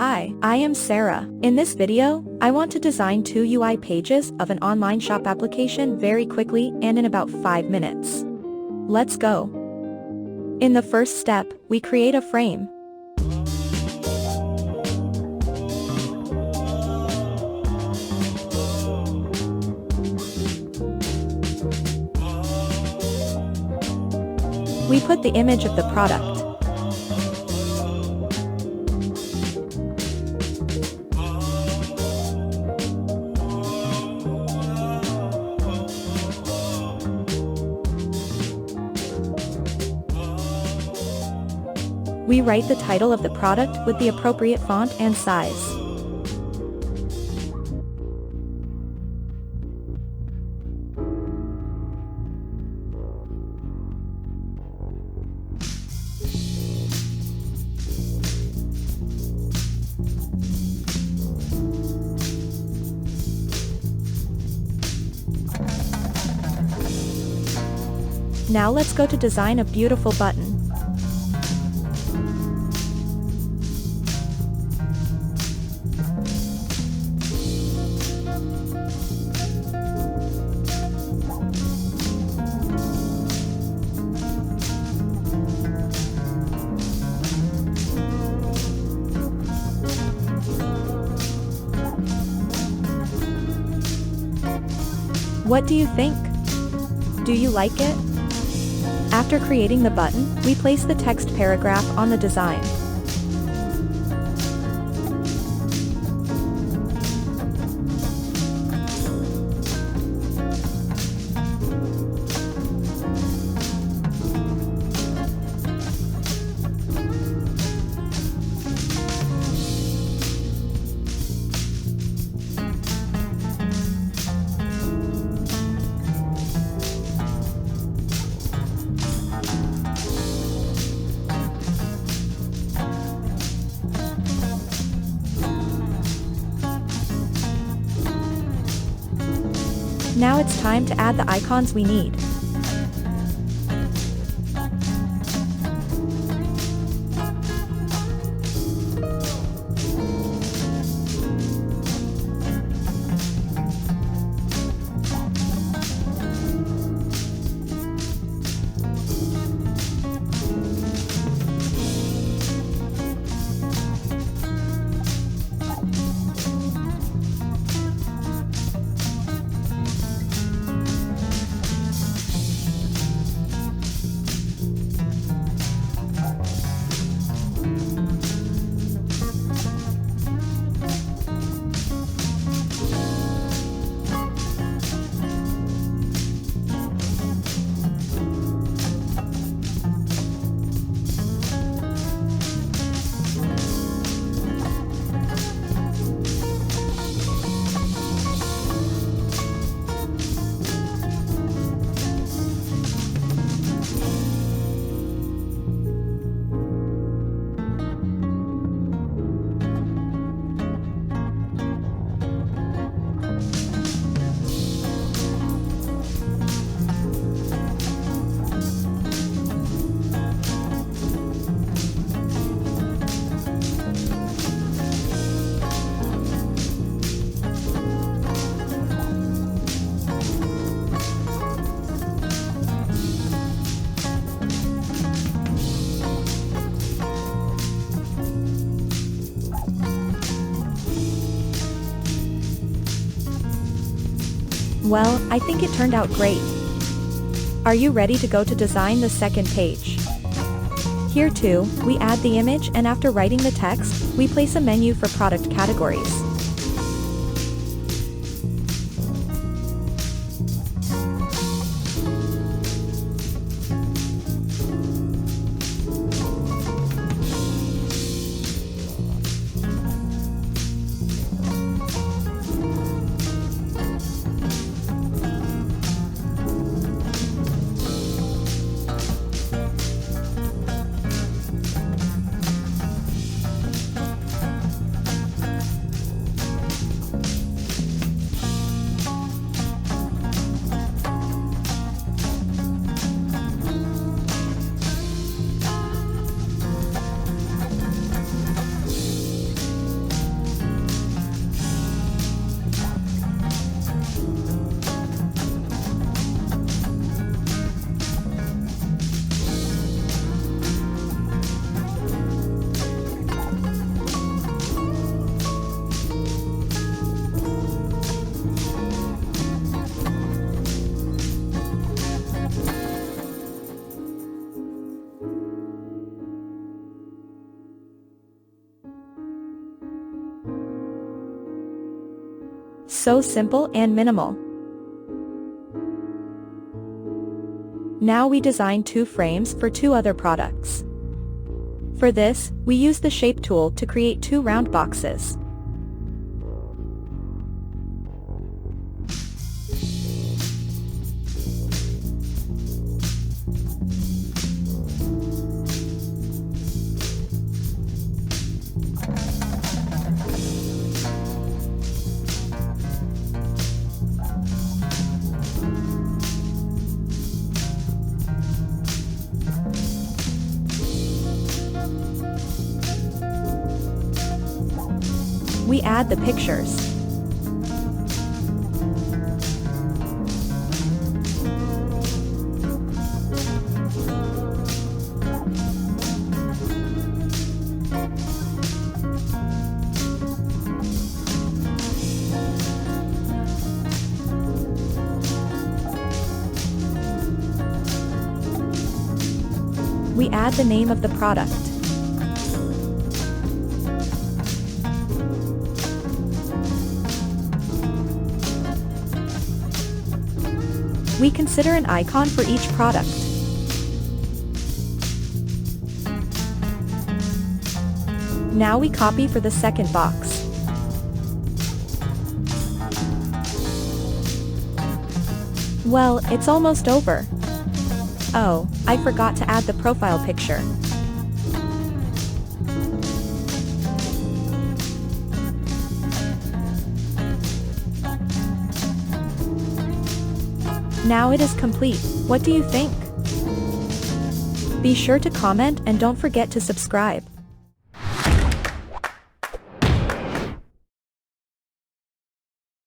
Hi, I am Sarah. In this video, I want to design 2 UI pages of an online shop application very quickly and in about 5 minutes. Let's go. In the first step, we create a frame. We put the image of the product. We write the title of the product with the appropriate font and size. Now let's go to design a beautiful button. What do you think? Do you like it? After creating the button, we place the text paragraph on the design. Now it's time to add the icons we need. Well, I think it turned out great. Are you ready to go to design the second page? Here too, we add the image, and after writing the text, we place a menu for product categories. So simple and minimal. Now we design 2 frames for 2 other products. For this, we use the shape tool to create 2 round boxes. We add the pictures. We add the name of the product. We consider an icon for each product. Now we copy for the second box. Well, it's almost over. Oh, I forgot to add the profile picture. Now it is complete. What do you think? Be sure to comment and don't forget to subscribe.